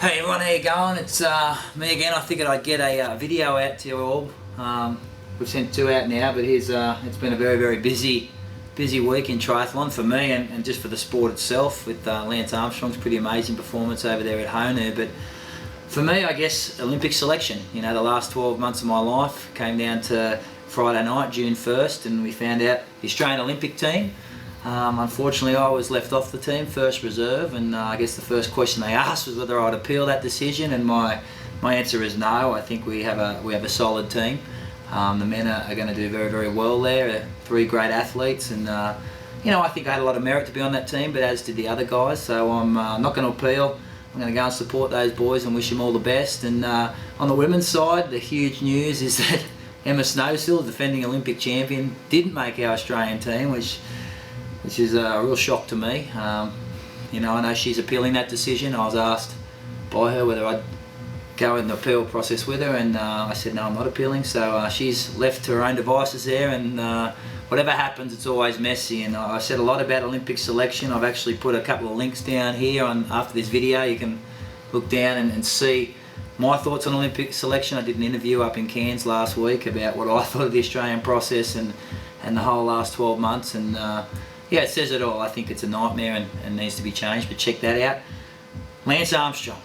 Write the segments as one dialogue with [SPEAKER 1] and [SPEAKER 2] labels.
[SPEAKER 1] Hey everyone, how you going? It's me again. I figured I'd get a video out to you all. We've sent two out now, but it's been a very busy week in triathlon for me and just for the sport itself with Lance Armstrong's pretty amazing performance over there at Honu. But for me, I guess Olympic selection. You know, the last 12 months of my life came down to Friday night, June 1st, and we found out the Australian Olympic team. Unfortunately, I was left off the team, first reserve, and I guess the first question they asked was whether I'd appeal that decision, and my answer is no. I think we have a solid team. The men are going to do very well there. They're three great athletes, and I think I had a lot of merit to be on that team, but as did the other guys. So I'm not going to appeal. I'm going to go and support those boys and wish them all the best. And on the women's side, the huge news is that Emma Snowsill, defending Olympic champion, didn't make our Australian team, which is a real shock to me. I know she's appealing that decision. I was asked by her whether I'd go in the appeal process with her, and I said no, I'm not appealing. So she's left to her own devices there, and whatever happens, it's always messy. And I said a lot about Olympic selection. I've actually put a couple of links down here after this video. You can look down and see my thoughts on Olympic selection. I did an interview up in Cairns last week about what I thought of the Australian process and the whole last 12 months. And yeah, it says it all. I think it's a nightmare and needs to be changed, but check that out. Lance Armstrong,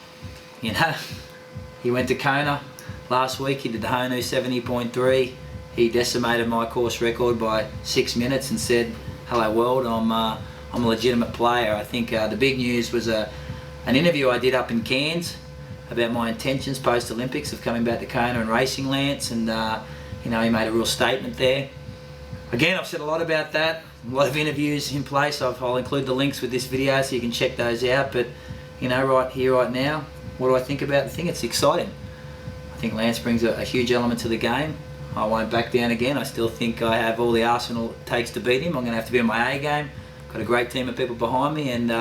[SPEAKER 1] he went to Kona last week. He did the Honu 70.3. He decimated my course record by 6 minutes and said, "Hello world, I'm a legitimate player." I think the big news was an interview I did up in Cairns about my intentions post-Olympics of coming back to Kona and racing Lance, and he made a real statement there. Again, I've said a lot about that, a lot of interviews in place. I'll include the links with this video so you can check those out. But right here, right now, what do I think about the thing? It's exciting. I think Lance brings a huge element to the game. I won't back down again. I still think I have all the arsenal it takes to beat him. I'm going to have to be on my A game. Got a great team of people behind me, and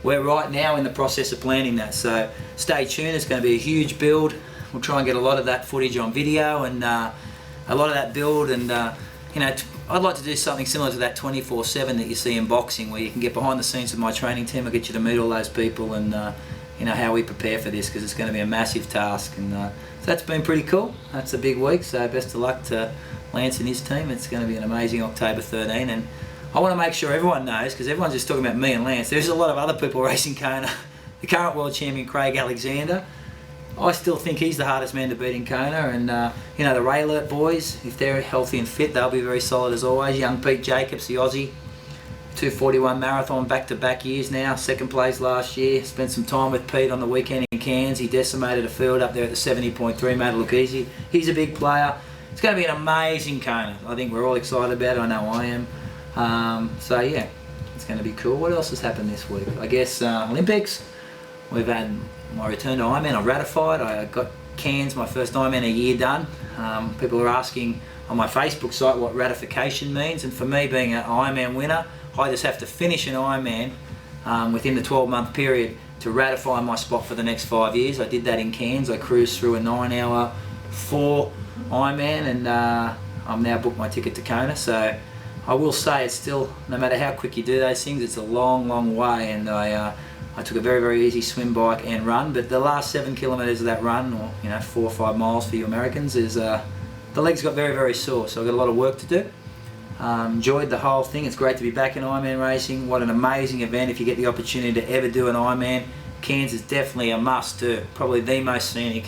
[SPEAKER 1] we're right now in the process of planning that. So stay tuned. It's going to be a huge build. We'll try and get a lot of that footage on video and a lot of that build, and I'd like to do something similar to that 24/7 that you see in boxing, where you can get behind the scenes of my training team. I'll get you to meet all those people and how we prepare for this, because it's going to be a massive task. And so that's been pretty cool. That's a big week, so best of luck to Lance and his team. It's going to be an amazing October 13, and I want to make sure everyone knows, because everyone's just talking about me and Lance. There's a lot of other people racing Kona. The current world champion Craig Alexander, I still think he's the hardest man to beat in Kona, and the Ray Alert boys, if they're healthy and fit, they'll be very solid as always. Young Pete Jacobs, the Aussie, 2:41 marathon, back-to-back years now, second place last year. Spent some time with Pete on the weekend in Cairns. He decimated a field up there at the 70.3, made it look easy. He's a big player. It's going to be an amazing Kona. I think we're all excited about it. I know I am. So yeah, it's going to be cool. What else has happened this week? I guess Olympics. We've had my return to Ironman. I ratified. I got Cairns, my first Ironman a year done. People are asking on my Facebook site what ratification means, and for me, being an Ironman winner, I just have to finish an Ironman within the 12-month period to ratify my spot for the next 5 years. I did that in Cairns. I cruised through a 9-hour 4 Ironman, and I'm now booked my ticket to Kona. So I will say, it's still, no matter how quick you do those things, it's a long way, and I took a very easy swim, bike and run, but the last 7 kilometres of that run, or 4 or 5 miles for you Americans, is the legs got very sore, so I've got a lot of work to do. Enjoyed the whole thing. It's great to be back in Ironman racing. What an amazing event. If you get the opportunity to ever do an Ironman, Cairns is definitely a must do. Probably the most scenic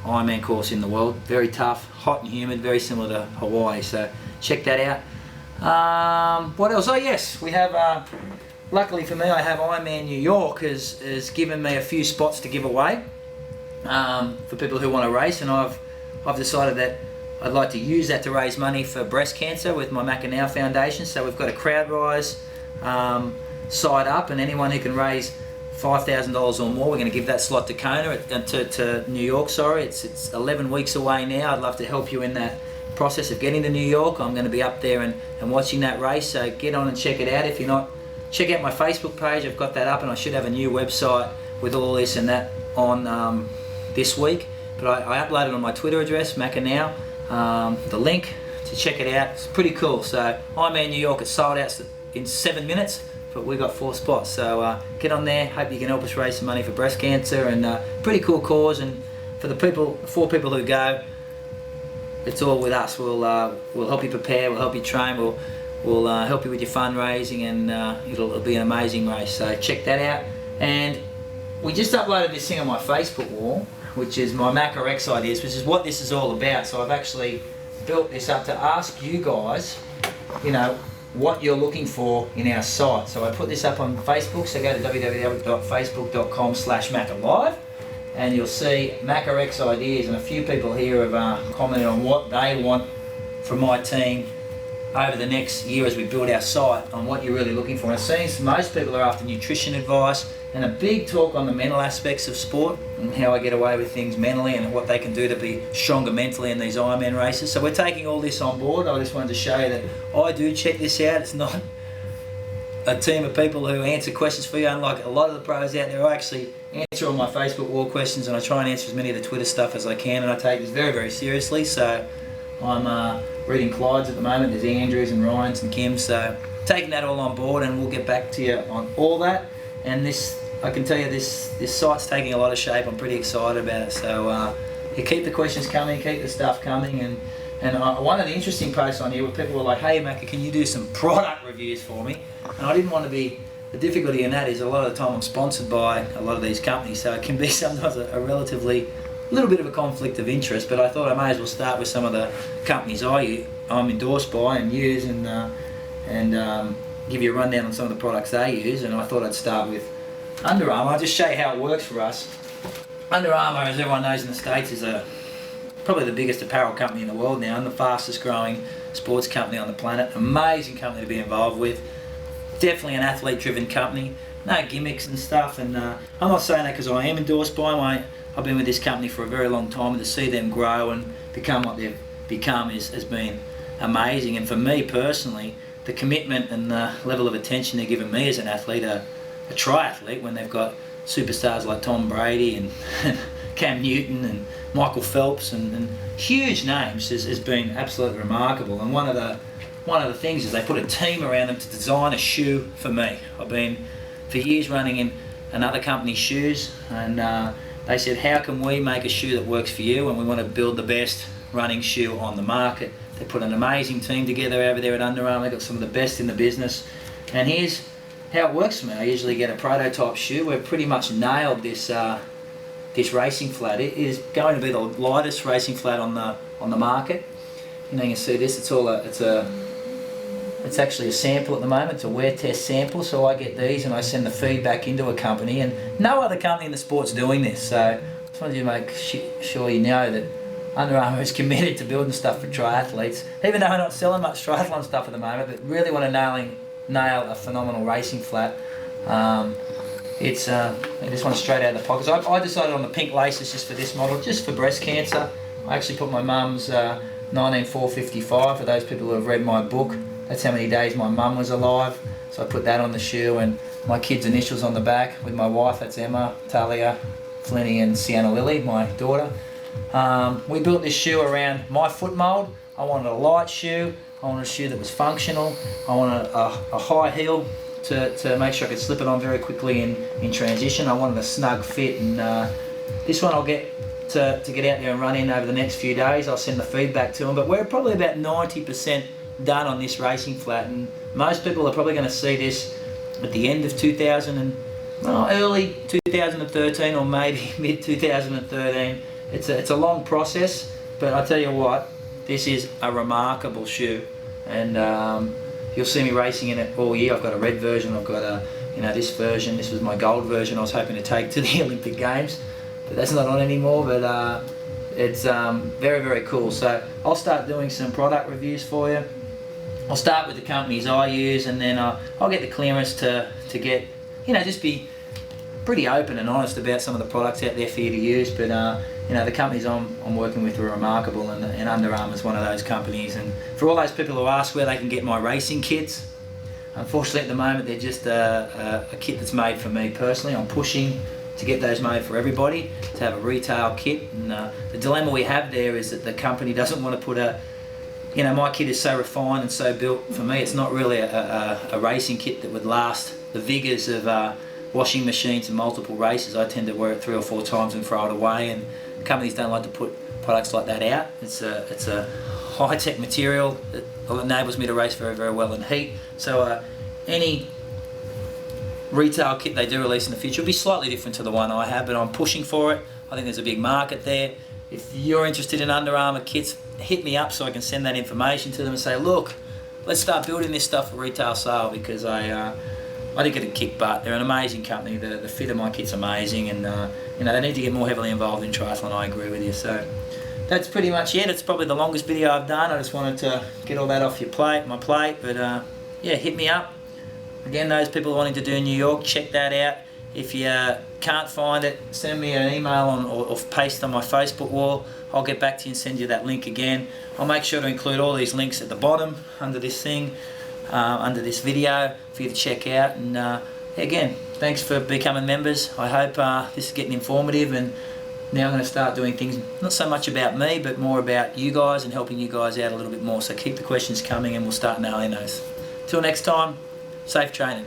[SPEAKER 1] Ironman course in the world. Very tough, hot and humid, very similar to Hawaii, so check that out. What else? Oh yes, we have luckily for me, I have Ironman New York has given me a few spots to give away for people who want to race, and I've decided that I'd like to use that to raise money for breast cancer with my Macca Foundation. So we've got a CrowdRise side up, and anyone who can raise $5,000 or more, we're going to give that slot to Kona, to New York. Sorry, it's 11 weeks away now. I'd love to help you in that process of getting to New York. I'm going to be up there and watching that race, so get on and check it out. If you're not, check out my Facebook page. I've got that up, and I should have a new website with all this and that on this week. But I uploaded on my Twitter address, Macca Now, the link to check it out. It's pretty cool. So Ironman New York, it's sold out in 7 minutes. but we got 4 spots. So get on there. Hope you can help us raise some money for breast cancer, and pretty cool cause. And for the 4 people who go, it's all with us. We'll help you prepare. We'll help you train. We'll help you with your fundraising, and it'll be an amazing race. So check that out. And we just uploaded this thing on my Facebook wall, which is my Macca X ideas, which is what this is all about. So I've actually built this up to ask you guys, what you're looking for in our site. So I put this up on Facebook. So go to www.facebook.com/MaccaLive, and you'll see Macca X ideas. And a few people here have commented on what they want from my team over the next year as we build our site, on what you're really looking for. And it seems most people are after nutrition advice, and a big talk on the mental aspects of sport and how I get away with things mentally and what they can do to be stronger mentally in these Ironman races. So we're taking all this on board. I just wanted to show you that I do check this out. It's not a team of people who answer questions for you, unlike a lot of the pros out there. I actually answer all my Facebook wall questions, and I try and answer as many of the Twitter stuff as I can, and I take this very, very seriously. So I'm reading Clyde's at the moment. There's Andrews and Ryan's and Kim's. So taking that all on board, and we'll get back to you on all that. And this, I can tell you, this site's taking a lot of shape. I'm pretty excited about it. So you keep the questions coming, keep the stuff coming. And one of the interesting posts on here where people were like, hey Macca, can you do some product reviews for me? And I didn't want to be, the difficulty in that is a lot of the time I'm sponsored by a lot of these companies, so it can be sometimes a relatively little bit of a conflict of interest. But I thought I may as well start with some of the companies I'm endorsed by and use, and give you a rundown on some of the products they use. And I thought I'd start with Under Armour. I'll just show you how it works for us. Under Armour, as everyone knows in the States, is probably the biggest apparel company in the world now, and the fastest growing sports company on the planet. Amazing company to be involved with. Definitely an athlete driven company. No gimmicks and stuff. And I'm not saying that because I am endorsed by them. I've been with this company for a very long time, and to see them grow and become what they've become has been amazing. And for me personally, the commitment and the level of attention they're giving me as an athlete, a triathlete, when they've got superstars like Tom Brady and Cam Newton and Michael Phelps and huge names, has been absolutely remarkable. And one of the things is they put a team around them to design a shoe for me. I've been for years running in another company's shoes, and they said, how can we make a shoe that works for you? And we want to build the best running shoe on the market. They put an amazing team together over there at Under Armour. They've got some of the best in the business. And here's how it works for me. I usually get a prototype shoe. We've pretty much nailed this racing flat. It is going to be the lightest racing flat on the market. You can see this. It's actually a sample at the moment. It's a wear test sample. So I get these and I send the feedback into a company, and no other company in the sport's doing this. So I just wanted to make sure you know that Under Armour is committed to building stuff for triathletes, even though we're not selling much triathlon stuff at the moment, but really want to nail a phenomenal racing flat. This one's straight out of the pockets. I decided on the pink laces just for this model, just for breast cancer. I actually put my mum's 19455, for those people who have read my book. That's how many days my mum was alive. So I put that on the shoe, and my kids' initials on the back with my wife. That's Emma, Talia, Flinny and Sienna Lily, my daughter. We built this shoe around my foot mould. I wanted a light shoe. I wanted a shoe that was functional. I wanted a high heel to make sure I could slip it on very quickly in transition. I wanted a snug fit, and this one I'll get to get out there and run in over the next few days. I'll send the feedback to them, but we're probably about 90% done on this racing flat, and most people are probably going to see this at the end of early 2013 or maybe mid 2013. It's a long process, but I tell you what, this is a remarkable shoe, and you'll see me racing in it all year. I've got a red version, I've got this version. This was my gold version I was hoping to take to the Olympic Games, but that's not on anymore. But it's very, very cool. So I'll start doing some product reviews for you. I'll start with the companies I use, and then I'll get the clearance to get, just be pretty open and honest about some of the products out there for you to use. But the companies I'm working with are remarkable, and Under Armour is one of those companies. And for all those people who ask where they can get my racing kits, unfortunately at the moment they're just a kit that's made for me personally. I'm pushing to get those made for everybody, to have a retail kit. And the dilemma we have there is that the company doesn't want to put my kit is so refined and so built for me. It's not really a racing kit that would last the vigours of washing machines and multiple races. I tend to wear it 3 or 4 times and throw it away, and companies don't like to put products like that out. It's a high-tech material that enables me to race very, very well in heat. So any retail kit they do release in the future will be slightly different to the one I have, but I'm pushing for it. I think there's a big market there. If you're interested in Under Armour kits, hit me up so I can send that information to them and say, look, let's start building this stuff for retail sale, because I think it'd kick butt. They're an amazing company. The fit of my kit's amazing, and they need to get more heavily involved in triathlon. I agree with you. So that's pretty much it. It's probably the longest video I've done. I just wanted to get all that off my plate. But yeah, hit me up. Again, those people wanting to do New York, check that out. If you can't find it, send me an email or paste on my Facebook wall. I'll get back to you and send you that link again. I'll make sure to include all these links at the bottom under this thing, under this video, for you to check out. And again, thanks for becoming members. I hope this is getting informative, and now I'm going to start doing things not so much about me, but more about you guys and helping you guys out a little bit more. So keep the questions coming, and we'll start nailing those. Till next time, safe training.